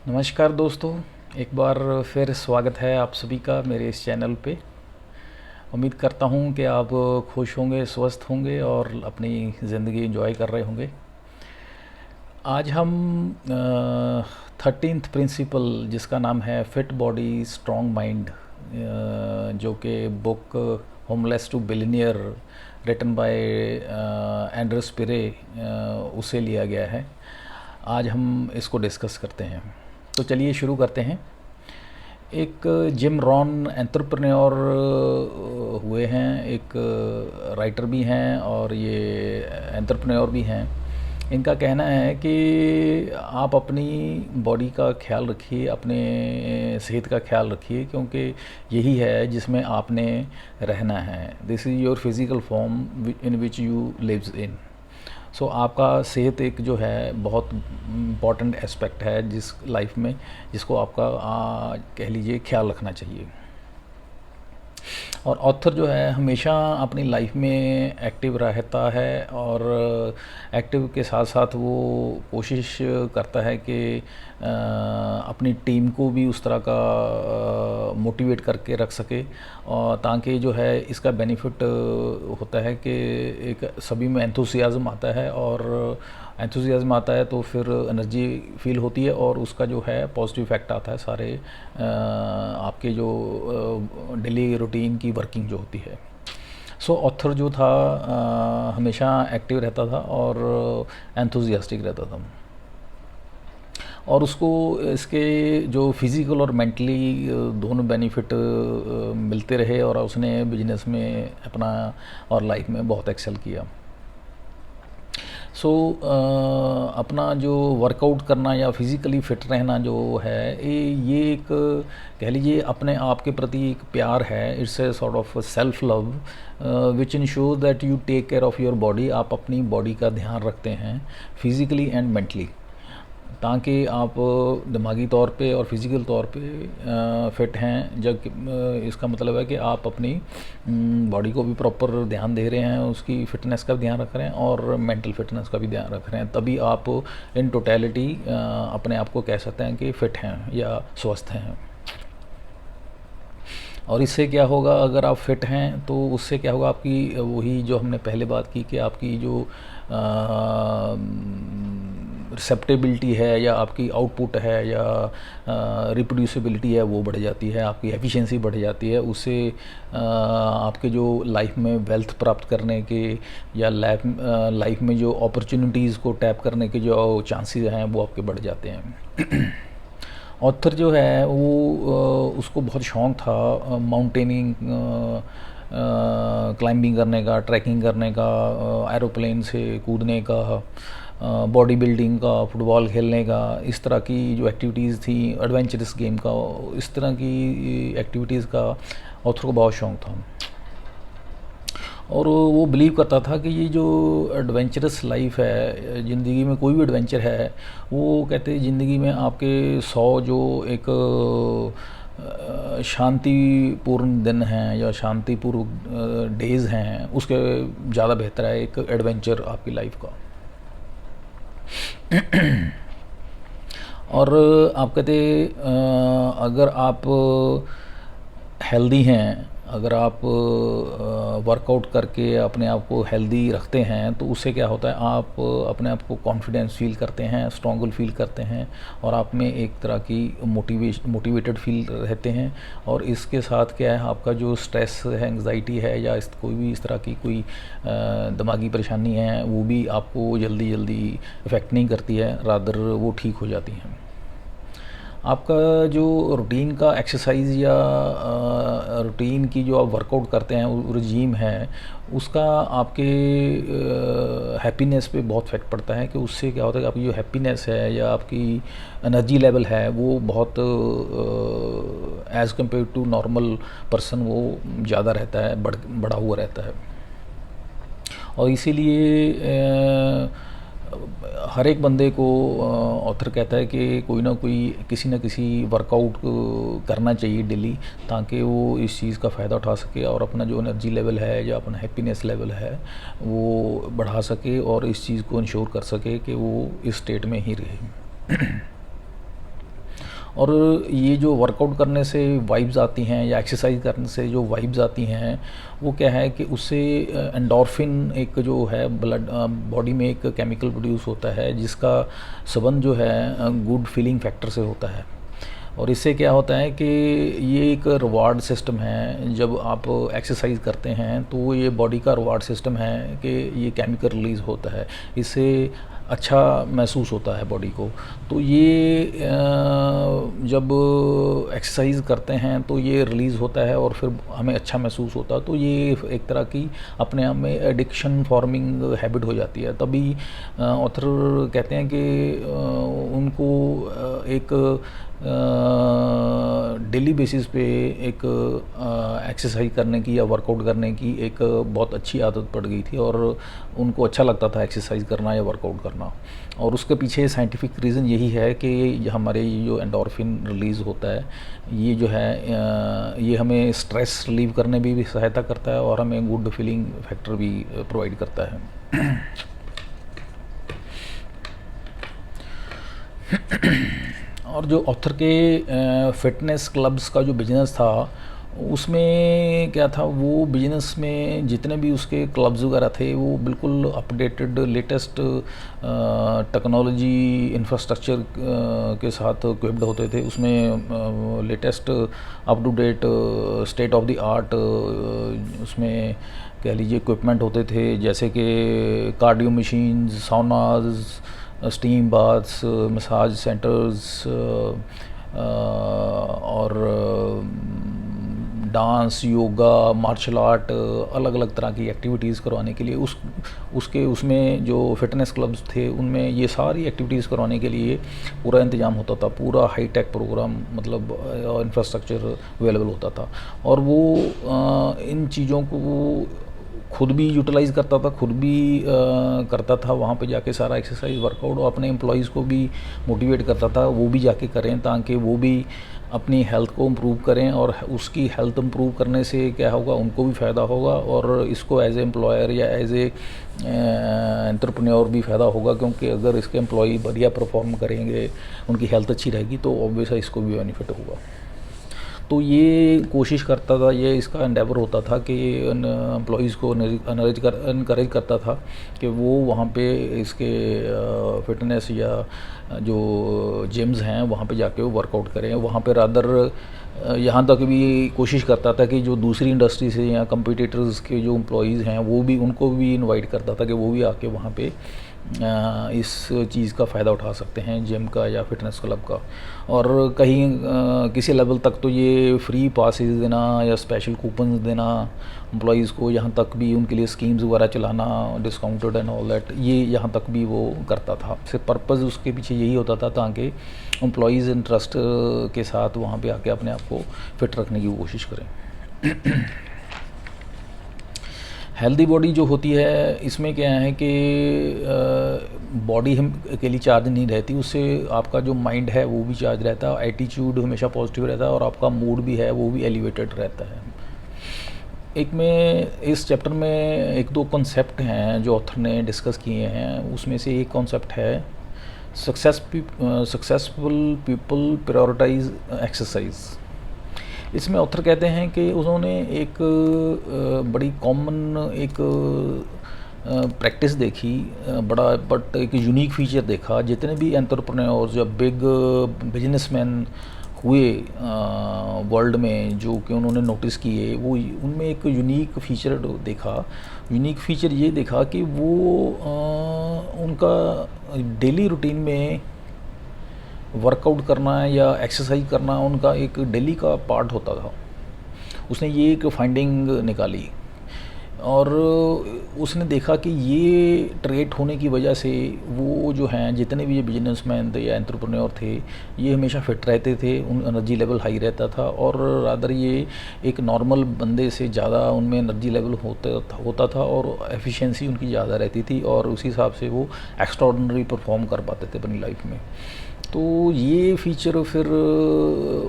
नमस्कार दोस्तों, एक बार फिर स्वागत है आप सभी का मेरे इस चैनल पे। उम्मीद करता हूँ कि आप खुश होंगे, स्वस्थ होंगे और अपनी ज़िंदगी एंजॉय कर रहे होंगे। आज हम 13th प्रिंसिपल जिसका नाम है फिट बॉडी स्ट्रॉन्ग माइंड, जो कि book homeless to billionaire written by Andres Pira, उसे लिया गया है। आज हम इसको डिस्कस करते हैं, तो चलिए शुरू करते हैं। एक जिम रॉन एंटरप्रेन्योर हुए हैं, एक राइटर भी हैं और ये एंटरप्रेन्योर भी हैं। इनका कहना है कि आप अपनी बॉडी का ख्याल रखिए, अपने सेहत का ख्याल रखिए, क्योंकि यही है जिसमें आपने रहना है। This is your physical form in which you lives in. So आपका सेहत एक जो है बहुत इम्पॉर्टेंट एस्पेक्ट है जिस लाइफ में, जिसको आपका कह लीजिए ख्याल रखना चाहिए। और ऑथर जो है हमेशा अपनी लाइफ में एक्टिव रहता है और एक्टिव के साथ साथ वो कोशिश करता है कि अपनी टीम को भी उस तरह का मोटिवेट करके रख सके, और ताकि जो है इसका बेनिफिट होता है कि एक सभी में एंथुसियाज़म आता है, और एंथुसियाज़म आता है तो फिर एनर्जी फील होती है और उसका जो है पॉजिटिव इफेक्ट आता है सारे आपके जो डेली रूटीन की वर्किंग जो होती है। सो ऑथर जो था हमेशा एक्टिव रहता था और एंथुसियास्टिक रहता था, और उसको इसके जो फिज़िकल और मेंटली दोनों बेनिफिट मिलते रहे, और उसने बिजनेस में अपना और लाइफ में बहुत एक्सेल किया। सो अपना जो वर्कआउट करना या फिज़िकली फ़िट रहना जो है, ये एक कह लीजिए अपने आप के प्रति एक प्यार है। It's a sort of self love which ensure that you take care of your body. आप अपनी बॉडी का ध्यान रखते हैं फिज़िकली एंड मेंटली, ताकि आप दिमागी तौर पे और फिज़िकल तौर पे फिट हैं। जब इसका मतलब है कि आप अपनी बॉडी को भी प्रॉपर ध्यान दे रहे हैं, उसकी फ़िटनेस का भी ध्यान रख रहे हैं और मेंटल फिटनेस का भी ध्यान रख रहे हैं, तभी आप इन टोटलिटी अपने आप को कह सकते हैं कि फ़िट हैं या स्वस्थ हैं। और इससे क्या होगा, अगर आप फिट हैं तो उससे क्या होगा, आपकी वही जो हमने पहले बात की कि आपकी जो रिसेप्टेबिलिटी है या आपकी आउटपुट है या रिप्रोड्यूसिबिलिटी है वो बढ़ जाती है, आपकी एफिशिएंसी बढ़ जाती है। उससे आपके जो लाइफ में वेल्थ प्राप्त करने के या लाइफ में जो अपॉर्चुनिटीज़ को टैप करने के जो चांसेस हैं वो आपके बढ़ जाते हैं। ऑथर जो है वो उसको बहुत शौक़ था माउंटेनिंग, क्लाइंबिंग करने का, ट्रैकिंग करने का, एरोप्लेन से कूदने का, बॉडी बिल्डिंग का, फुटबॉल खेलने का, इस तरह की जो एक्टिविटीज़ थी, एडवेंचरस गेम का, इस तरह की एक्टिविटीज़ का ऑथर को बहुत शौक़ था। और वो बिलीव करता था कि ये जो एडवेंचरस लाइफ है, ज़िंदगी में कोई भी एडवेंचर है, वो कहते हैं ज़िंदगी में आपके 100 जो एक शांतिपूर्ण दिन हैं या शांतिपूर्ण डेज़ हैं, उसके ज़्यादा बेहतर है एक एडवेंचर आपकी लाइफ का। और आप कहते अगर आप हेल्दी हैं, अगर आप वर्कआउट करके अपने आप को हेल्दी रखते हैं, तो उससे क्या होता है, आप अपने आप को कॉन्फिडेंस फील करते हैं, स्ट्रॉन्गल फील करते हैं, और आप में एक तरह की मोटिवेटेड फील रहते हैं। और इसके साथ क्या है, आपका जो स्ट्रेस है, एंग्जाइटी है, या कोई भी इस तरह की कोई दिमागी परेशानी है, वो भी आपको जल्दी इफ़ेक्ट नहीं करती है, रादर वो ठीक हो जाती हैं। आपका जो रूटीन का एक्सरसाइज या रूटीन की जो आप वर्कआउट करते हैं, वो रजीम है, उसका आपके हैप्पीनेस पे बहुत इफेक्ट पड़ता है। कि उससे क्या होता है कि आपकी जो हैप्पीनेस है या आपकी एनर्जी लेवल है वो बहुत as compare to normal person वो ज़्यादा रहता है, बढ़ा हुआ रहता है। और इसीलिए हर एक बंदे को ऑथर कहता है कि कोई ना कोई किसी न किसी वर्कआउट करना चाहिए डेली, ताकि वो इस चीज़ का फ़ायदा उठा सके और अपना जो एनर्जी लेवल है या अपना हैप्पीनेस लेवल है वो बढ़ा सके, और इस चीज़ को इंश्योर कर सके कि वो इस स्टेट में ही रहे। और ये जो वर्कआउट करने से वाइब्स आती हैं या एक्सरसाइज करने से जो वाइब्स आती हैं, वो क्या है कि उससे एंडोर्फिन एक जो है ब्लड बॉडी में एक केमिकल प्रोड्यूस होता है, जिसका संबंध जो है गुड फीलिंग फैक्टर से होता है। और इससे क्या होता है कि ये एक रिवार्ड सिस्टम है। जब आप एक्सरसाइज करते हैं तो ये बॉडी का रिवार्ड सिस्टम है कि ये केमिकल रिलीज़ होता है, इससे अच्छा महसूस होता है बॉडी को। तो ये जब एक्सरसाइज करते हैं तो ये रिलीज़ होता है और फिर हमें अच्छा महसूस होता है। तो ये एक तरह की अपने आप में एडिक्शन फॉर्मिंग हैबिट हो जाती है। तभी ऑथर कहते हैं कि उनको एक डेली बेसिस पे एक एक्सरसाइज करने की या वर्कआउट करने की एक बहुत अच्छी आदत पड़ गई थी, और उनको अच्छा लगता था एक्सरसाइज करना या वर्कआउट करना। और उसके पीछे साइंटिफिक रीज़न यही है कि हमारे जो एंडोर्फिन रिलीज़ होता है, ये जो है ये हमें स्ट्रेस रिलीव करने में भी सहायता करता है और हमें गुड फीलिंग फैक्टर भी प्रोवाइड करता है। और जो ऑथर के फिटनेस क्लब्स का जो बिजनेस था, उसमें क्या था, वो बिजनेस में जितने भी उसके क्लब्स वगैरह थे वो बिल्कुल अपडेटेड लेटेस्ट टेक्नोलॉजी इंफ्रास्ट्रक्चर के साथ इक्विप्ड होते थे। उसमें latest up to date state of the art उसमें कह लीजिए इक्विपमेंट होते थे, जैसे कि cardio machines, saunas, steam baths, massage centres, और डांस, योगा, मार्शल आर्ट, अलग अलग तरह की एक्टिविटीज़ करवाने के लिए उसमें जो फिटनेस क्लब्स थे उनमें ये सारी एक्टिविटीज़ करवाने के लिए पूरा इंतजाम होता था। पूरा हाई टेक प्रोग्राम, मतलब इंफ्रास्ट्रक्चर अवेलेबल होता था। और वो इन चीज़ों को खुद भी यूटिलाइज़ करता था, खुद भी करता था वहाँ पे जाके सारा एक्सरसाइज वर्कआउट, और अपने एम्प्लॉयज़ को भी मोटिवेट करता था वो भी जाके करें, ताकि वो भी अपनी हेल्थ को इम्प्रूव करें। और उसकी हेल्थ इम्प्रूव करने से क्या होगा, उनको भी फ़ायदा होगा, और इसको एज ए एम्प्लॉयर या एज ए एंटरप्रेन्योर भी फ़ायदा होगा, क्योंकि अगर इसके एम्प्लॉय बढ़िया परफॉर्म करेंगे, उनकी हेल्थ अच्छी रहेगी, तो ऑब्वियसली इसको भी बेनिफिट होगा। तो ये कोशिश करता था, ये इसका एंडेवर होता था कि एम्प्लॉयज़ को इनकरेज करता था कि वो वहाँ पे इसके फिटनेस या जो जिम्स हैं वहाँ पे जाके वो वर्कआउट करें। वहाँ पे रादर यहाँ तक भी कोशिश करता था कि जो दूसरी इंडस्ट्री से या कंपटीटर्स के जो एम्प्लॉयज़ हैं उनको भी इनवाइट करता था कि वो भी आके वहाँ पे इस चीज़ का फ़ायदा उठा सकते हैं, जिम का या फिटनेस क्लब का। और कहीं किसी लेवल तक तो ये फ्री पासेस देना या स्पेशल कूपन्स देना एम्प्लॉयज़ को, यहाँ तक भी उनके लिए स्कीम्स वगैरह चलाना, डिस्काउंटेड एंड ऑल दैट, ये यहाँ तक भी वो करता था। सिर्फ पर्पज़ उसके पीछे यही होता था ताकि एम्प्लॉयज़ इंटरेस्ट के साथ वहाँ पे आके अपने आप को फिट रखने की कोशिश करें। हेल्दी बॉडी जो होती है, इसमें क्या है कि बॉडी हम अकेली चार्ज नहीं रहती, उससे आपका जो माइंड है वो भी चार्ज रहता है, एटीट्यूड हमेशा पॉजिटिव रहता है, और आपका मूड भी है वो भी एलिवेटेड रहता है। एक में इस चैप्टर में एक दो कॉन्सेप्ट हैं जो ऑथर ने डिस्कस किए हैं। उसमें से एक कॉन्सेप्ट है सक्सेसफुल पीपल प्रायोरिटाइज एक्सरसाइज। इसमें ऑथर कहते हैं कि उन्होंने एक बड़ी कॉमन एक प्रैक्टिस देखी, बट एक यूनिक फीचर देखा। जितने भी एंटरप्रेन्योर्स या बिग बिजनेसमैन हुए वर्ल्ड में, जो कि उन्होंने नोटिस किए, वो उनमें एक यूनिक फीचर देखा। यूनिक फीचर ये देखा कि वो उनका डेली रूटीन में वर्कआउट करना या एक्सरसाइज करना उनका एक डेली का पार्ट होता था। उसने ये एक फाइंडिंग निकाली, और उसने देखा कि ये ट्रेट होने की वजह से वो जो हैं जितने भी ये बिजनेसमैन थे या एंटरप्रेन्योर थे, ये हमेशा फिट रहते थे, उन एनर्जी लेवल हाई रहता था, और रादर ये एक नॉर्मल बंदे से ज़्यादा उनमें एनर्जी लेवल होता था, और एफिशिएंसी उनकी ज़्यादा रहती थी, और उसी हिसाब से वो एक्स्ट्राऑर्डिनरी परफॉर्म कर पाते थे अपनी लाइफ में। तो ये फ़ीचर फिर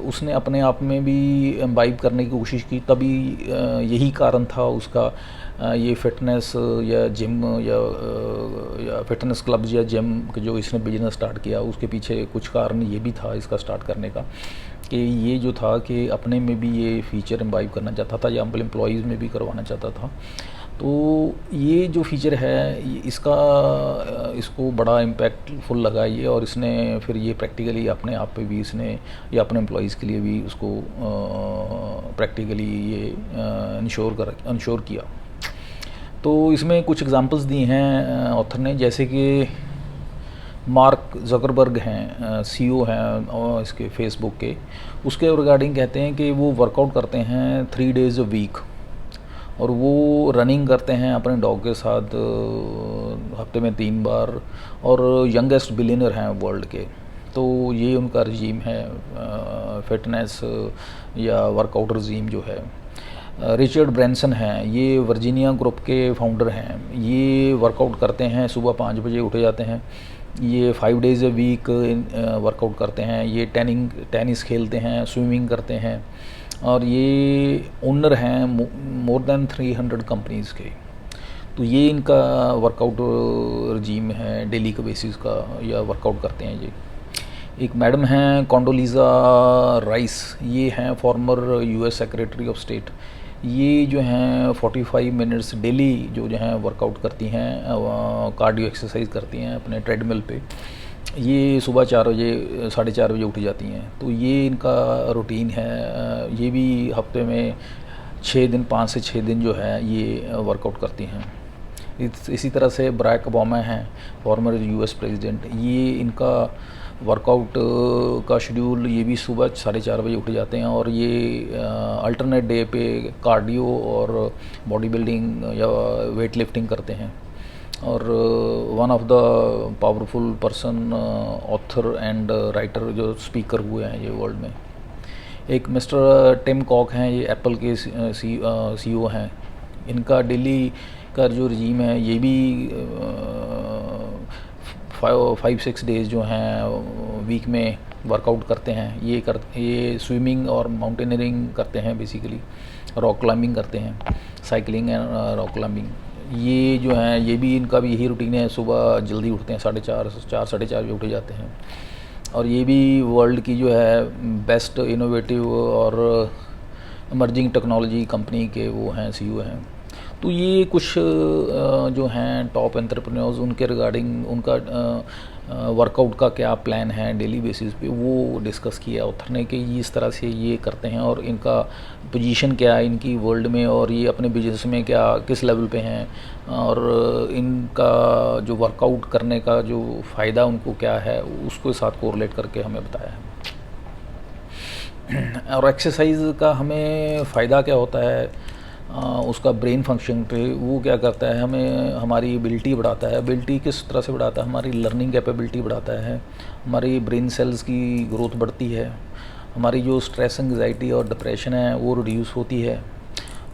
उसने अपने आप में भी इम्बाइब करने की कोशिश की, तभी यही कारण था उसका ये फ़िटनेस या जिम या फ़िटनेस क्लब्स या जिम जो इसने बिज़नेस स्टार्ट किया, उसके पीछे कुछ कारण ये भी था इसका स्टार्ट करने का, कि ये जो था कि अपने में भी ये फ़ीचर इम्बाइब करना चाहता था या एम्प्लॉइज़ में भी करवाना चाहता था। तो ये जो फ़ीचर है इसको बड़ा इम्पैक्टफुल लगा ये, और इसने फिर ये प्रैक्टिकली अपने आप पे भी इसने या अपने एम्प्लॉइज़ के लिए भी उसको प्रैक्टिकली ये इंश्योर किया। तो इसमें कुछ एग्जांपल्स दी हैं ऑथर ने, जैसे कि मार्क ज़करबर्ग हैं, सीईओ हैं और इसके फेसबुक के, उसके रिगार्डिंग कहते हैं कि वो वर्कआउट करते हैं 3 डेज़ अ वीक, और वो रनिंग करते हैं अपने डॉग के साथ हफ्ते में 3 बार, और यंगेस्ट बिलियनर हैं वर्ल्ड के। तो ये उनका रजीम है फिटनेस या वर्कआउट रजीम जो है। रिचर्ड ब्रैंसन हैं, ये वर्जीनिया ग्रुप के फाउंडर हैं। ये वर्कआउट करते हैं, सुबह 5 बजे उठे जाते हैं। ये 5 डेज़ अ वीक वर्कआउट करते हैं। ये टेनिस खेलते हैं, स्विमिंग करते हैं, और ये ओनर हैं मोर देन 300 कंपनीज़ के। तो ये इनका वर्कआउट रजीम है, डेली का बेसिस का या वर्कआउट करते हैं ये। एक मैडम हैं कॉन्डोलीज़ा राइस, ये हैं former US secretary of state. ये जो हैं 45 मिनट्स डेली जो हैं वर्कआउट करती हैं, कार्डियो एक्सरसाइज करती हैं अपने ट्रेडमिल पे। ये सुबह 4 बजे 4:30 बजे उठ जाती हैं। तो ये इनका रूटीन है। ये भी हफ्ते में 6 दिन, 5 से 6 दिन जो है ये वर्कआउट करती हैं। इसी तरह से बराक ओबामा हैं, फॉर्मर यूएस प्रेसिडेंट। ये इनका वर्कआउट का शेड्यूल, ये भी सुबह 4:30 बजे उठ जाते हैं, और ये अल्टरनेट डे पे कार्डियो और बॉडी बिल्डिंग या वेट लिफ्टिंग करते हैं। और one of the powerful person, author and writer जो स्पीकर हुए हैं ये वर्ल्ड में। एक मिस्टर टिम कॉक हैं, ये एप्पल के सीईओ हैं। इनका डेली का जो रजीम है ये भी 5-6 डेज़ जो हैं वीक में वर्कआउट करते हैं। ये स्विमिंग और माउंटेनियरिंग करते हैं, बेसिकली रॉक क्लाइंबिंग करते हैं, साइकिलिंग एंड रॉक क्लाइंबिंग। ये जो हैं ये भी इनका भी यही रूटीन है, सुबह जल्दी उठते हैं, 4:30 बजे उठे जाते हैं। और ये भी वर्ल्ड की जो है बेस्ट इनोवेटिव और इमर्जिंग टेक्नोलॉजी कंपनी के वो हैं, सीईओ हैं। तो ये कुछ जो हैं टॉप एंटरप्रेन्योर्स, उनके रिगार्डिंग उनका वर्कआउट का क्या प्लान है डेली बेसिस पे, वो डिस्कस किया ऑथर ने कि इस तरह से ये करते हैं, और इनका पोजीशन क्या है इनकी वर्ल्ड में, और ये अपने बिजनेस में क्या किस लेवल पे हैं, और इनका जो वर्कआउट करने का जो फ़ायदा उनको क्या है, उसको साथ कोरिलेट करके हमें बताया है। और एक्सरसाइज का हमें फ़ायदा क्या होता है, उसका ब्रेन फंक्शन पे वो क्या करता है, हमें हमारी एबिलिटी बढ़ाता है। एबिलिटी किस तरह से बढ़ाता है, हमारी लर्निंग कैपेबिलिटी बढ़ाता है, हमारी ब्रेन सेल्स की ग्रोथ बढ़ती है, हमारी जो स्ट्रेस, एंग्जाइटी और डिप्रेशन है वो रिड्यूस होती है,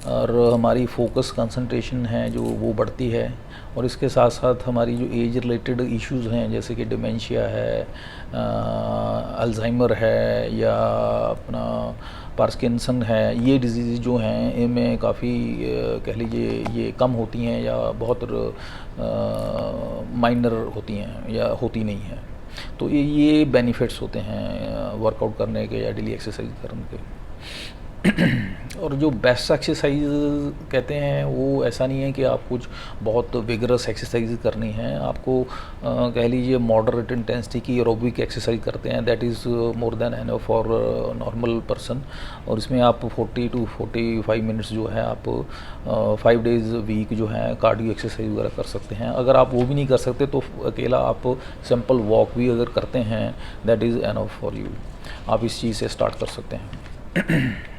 और हमारी फोकस कंसंट्रेशन है जो वो बढ़ती है। और इसके साथ साथ हमारी जो एज रिलेटेड इश्यूज़ हैं, जैसे कि डिमेंशिया है, अल्जाइमर है, या अपना पार्किंसन है, ये डिजीज़ जो हैं इनमें काफ़ी कह लीजिए ये कम होती हैं, या बहुत माइनर होती हैं या होती नहीं हैं। तो ये बेनिफिट्स होते हैं वर्कआउट करने के या डेली एक्सरसाइज करने के। और जो बेस्ट एक्सरसाइज कहते हैं वो ऐसा नहीं है कि आप कुछ बहुत विगरस एक्सरसाइज करनी है, आपको कह लीजिए मॉडरेट इंटेंसिटी की एरोबिक एक्सरसाइज करते हैं, that is more than enough for normal person. और इसमें आप 40 to 45 मिनट्स जो है आप 5 डेज़ वीक जो है कार्डियो एक्सरसाइज वगैरह कर सकते हैं। अगर आप वो भी नहीं कर सकते तो अकेला आप सिंपल वॉक भी अगर करते हैं, that is enough for you. आप इस चीज़ से स्टार्ट कर सकते हैं।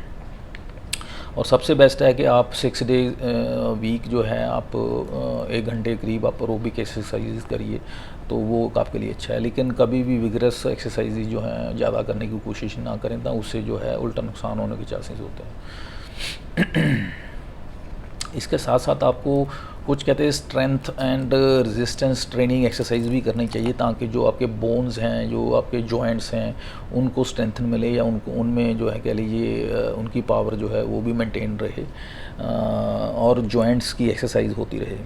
और सबसे बेस्ट है कि आप 6 डे वीक जो है आप 1 घंटे करीब आप एरोबिक एक्सरसाइज करिए, तो वो आपके लिए अच्छा है। लेकिन कभी भी विगरस एक्सरसाइज जो हैं ज़्यादा करने की कोशिश ना करें, तो उससे जो है उल्टा नुकसान होने के चांसेस होते हैं। इसके साथ साथ आपको कुछ कहते हैं strength and resistance training exercise भी करनी चाहिए, ताकि जो आपके बोन्स हैं, जो आपके जॉइंट्स हैं, उनको स्ट्रेंथन मिले, या उनको उनमें जो है कह लीजिए उनकी पावर जो है वो भी मेंटेन रहे, और जॉइंट्स की एक्सरसाइज होती रहे।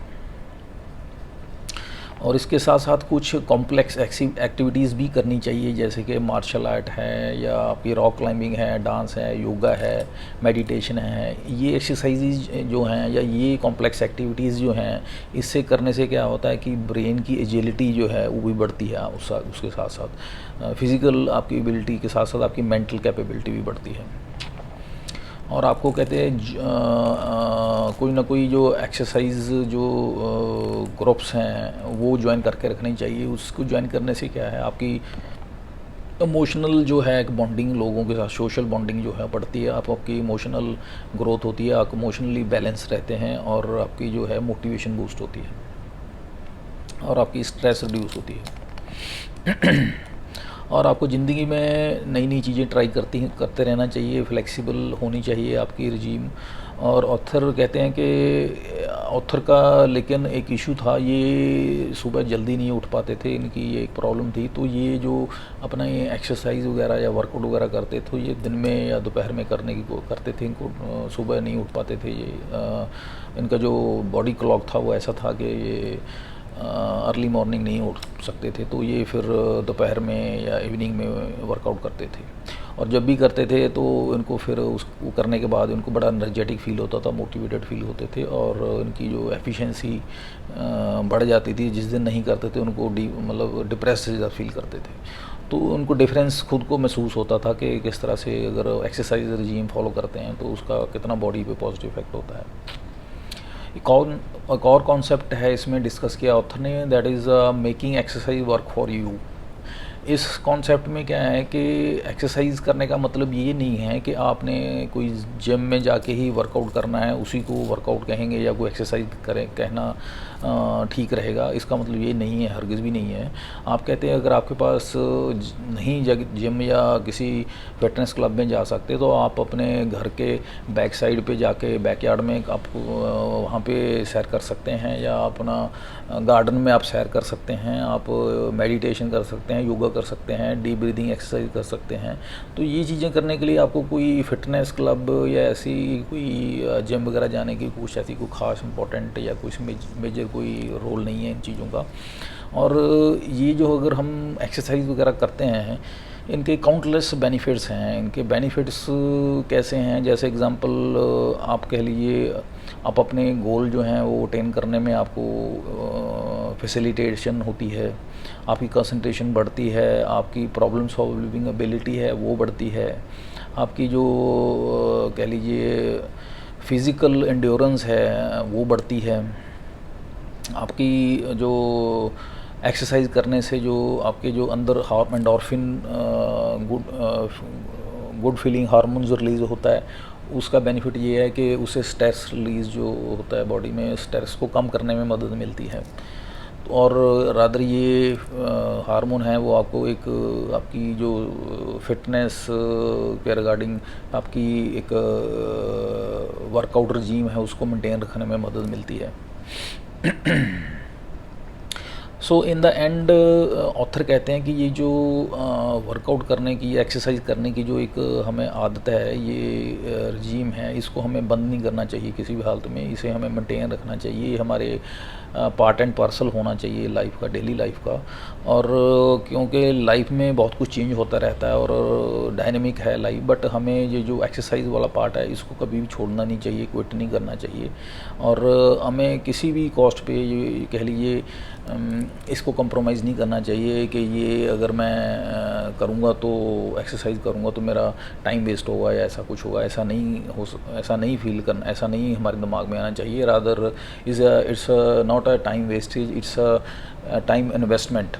और इसके साथ साथ कुछ कॉम्प्लेक्स एक्टिविटीज़ भी करनी चाहिए, जैसे कि मार्शल आर्ट है, या आपकी रॉक क्लाइंबिंग है, डांस है, योगा है, मेडिटेशन है। ये एक्सरसाइज जो हैं या ये कॉम्प्लेक्स एक्टिविटीज़ जो हैं, इससे करने से क्या होता है कि ब्रेन की एजिलिटी जो है वो भी बढ़ती है, उसके साथ साथ फिज़िकल आपकी एबिलिटी के साथ साथ आपकी मेंटल कैपेबिलिटी भी बढ़ती है। और आपको कहते हैं कोई ना कोई जो एक्सरसाइज जो ग्रुप्स हैं वो ज्वाइन करके रखनी चाहिए। उसको ज्वाइन करने से क्या है, आपकी इमोशनल जो है एक बॉन्डिंग, लोगों के साथ सोशल बॉन्डिंग जो है बढ़ती है, आपकी इमोशनल ग्रोथ होती है, आप इमोशनली बैलेंस रहते हैं, और आपकी जो है मोटिवेशन बूस्ट होती है, और आपकी स्ट्रेस रिड्यूस होती है। और आपको ज़िंदगी में नई नई चीज़ें ट्राई करते रहना चाहिए, फ्लेक्सिबल होनी चाहिए आपकी रजीम। और ऑथर कहते हैं कि ऑथर का लेकिन एक इशू था, ये सुबह जल्दी नहीं उठ पाते थे, इनकी ये एक प्रॉब्लम थी। तो ये जो अपना ये एक्सरसाइज वगैरह या वर्कआउट वगैरह करते थे, ये दिन में या दोपहर में करने की करते थे, इनको सुबह नहीं उठ पाते थे। ये इनका जो बॉडी क्लॉक था वो ऐसा था कि ये अर्ली मॉर्निंग नहीं उठ सकते थे, तो ये फिर दोपहर में या इवनिंग में वर्कआउट करते थे। और जब भी करते थे तो इनको फिर उसको करने के बाद इनको बड़ा एनर्जेटिक फील होता था, मोटिवेटेड फील होते थे, और इनकी जो एफिशिएंसी बढ़ जाती थी। जिस दिन नहीं करते थे उनको मतलब डिप्रेस से ज़्यादा फील करते थे। तो उनको डिफरेंस खुद को महसूस होता था कि किस तरह से अगर एक्सरसाइज रजीम फॉलो करते हैं तो उसका कितना बॉडी पे पॉजिटिव इफेक्ट होता है। एक और कॉन्सेप्ट है इसमें डिस्कस किया ऑथर ने, that is making exercise work for you. इस कॉन्सेप्ट में क्या है कि एक्सरसाइज करने का मतलब ये नहीं है कि आपने कोई जिम में जाके ही वर्कआउट करना है, उसी को वर्कआउट कहेंगे या कोई एक्सरसाइज करें कहना ठीक रहेगा। इसका मतलब ये नहीं है, हरगिज़ भी नहीं है। आप कहते हैं अगर आपके पास नहीं जिम या किसी फिटनेस क्लब में जा सकते, तो आप अपने घर के बैक साइड पे जाके बैकयार्ड में आप वहाँ पे सैर कर सकते हैं, या अपना गार्डन में आप सैर कर सकते हैं, आप मेडिटेशन कर सकते हैं, योगा कर सकते हैं, डीप ब्रीदिंग एक्सरसाइज कर सकते हैं। तो ये चीज़ें करने के लिए आपको कोई फिटनेस क्लब या ऐसी कोई जिम वगैरह जाने की कुछ ऐसी कोई ख़ास इंपॉर्टेंट या कुछ मेजर कोई रोल नहीं है इन चीज़ों का। और ये जो अगर हम एक्सरसाइज वगैरह करते हैं, इनके काउंटलेस बेनिफिट्स हैं। इनके बेनिफिट्स कैसे हैं, जैसे एग्जांपल आप कह लीजिए, आप अपने गोल जो हैं वो अटेन करने में आपको फैसिलिटेशन होती है, आपकी कंसंट्रेशन बढ़ती है, आपकी प्रॉब्लम सॉल्विंग एबिलिटी है वो बढ़ती है, आपकी जो कह लीजिए फिज़िकल एंड्योरेंस है वो बढ़ती है, आपकी जो एक्सरसाइज करने से जो आपके जो अंदर endorphin good feeling hormones release होता है, उसका बेनिफिट ये है कि उससे स्ट्रेस रिलीज़ जो होता है बॉडी में, स्ट्रेस को कम करने में मदद मिलती है। और रादर ये हार्मोन है वो आपको एक आपकी जो फिटनेस के रिगार्डिंग आपकी एक वर्कआउट रजीम है उसको मेंटेन रखने में मदद मिलती है। सो इन द एंड ऑथर कहते हैं कि ये जो वर्कआउट करने की, एक्सरसाइज करने की जो एक हमें आदत है, ये रजीम है, इसको हमें बंद नहीं करना चाहिए किसी भी हालत में। इसे हमें मेंटेन रखना चाहिए, हमारे पार्ट एंड पार्सल होना चाहिए लाइफ का, डेली लाइफ का। और क्योंकि लाइफ में बहुत कुछ चेंज होता रहता है और डायनेमिक है लाइफ, बट हमें ये जो एक्सरसाइज वाला पार्ट है इसको कभी भी छोड़ना नहीं चाहिए, क्विट नहीं करना चाहिए। और हमें किसी भी कॉस्ट पे ये कह लीजिए इसको कंप्रोमाइज़ नहीं करना चाहिए कि ये अगर मैं करूँगा तो एक्सरसाइज करूँगा तो मेरा टाइम वेस्ट होगा या ऐसा कुछ होगा। ऐसा नहीं फील करना, ऐसा नहीं हमारे दिमाग में आना चाहिए। Rather it's not a time wastage, it's a time investment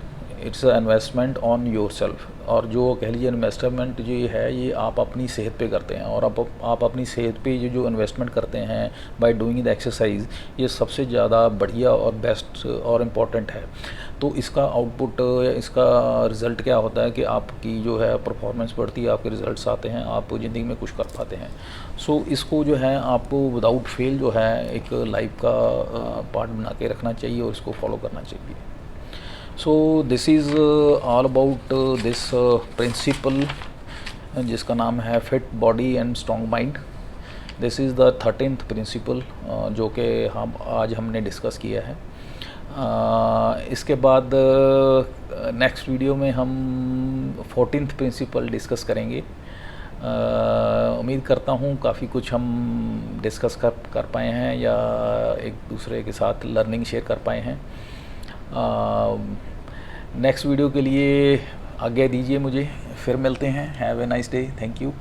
it's a investment on your self. और जो कह लीजिए इन्वेस्टमेंट जो ये है, ये आप अपनी सेहत पे करते हैं, और आप अपनी सेहत पे जो इन्वेस्टमेंट करते हैं बाय डूइंग द एक्सरसाइज, ये सबसे ज़्यादा बढ़िया और बेस्ट और इम्पॉर्टेंट है। तो इसका आउटपुट या इसका रिज़ल्ट क्या होता है कि आपकी जो है परफॉर्मेंस बढ़ती है, आपके रिज़ल्ट्स आते हैं, आप ज़िंदगी में कुछ कर पाते हैं। सो इसको जो है आपको विदाउट फेल जो है एक लाइफ का पार्ट बना के रखना चाहिए और इसको फॉलो करना चाहिए। So this is all about this principle जिसका नाम है fit body and strong mind. This is the 13th principle जो कि हम आज हमने डिस्कस किया है। इसके बाद नेक्स्ट वीडियो में हम 14th प्रिंसिपल डिस्कस करेंगे। उम्मीद करता हूँ काफ़ी कुछ हम डिस्कस कर पाए हैं या एक दूसरे के साथ लर्निंग शेयर कर पाए हैं। नेक्स्ट वीडियो के लिए आज्ञा दीजिए मुझे, फिर मिलते हैं। Have a nice day, thank you.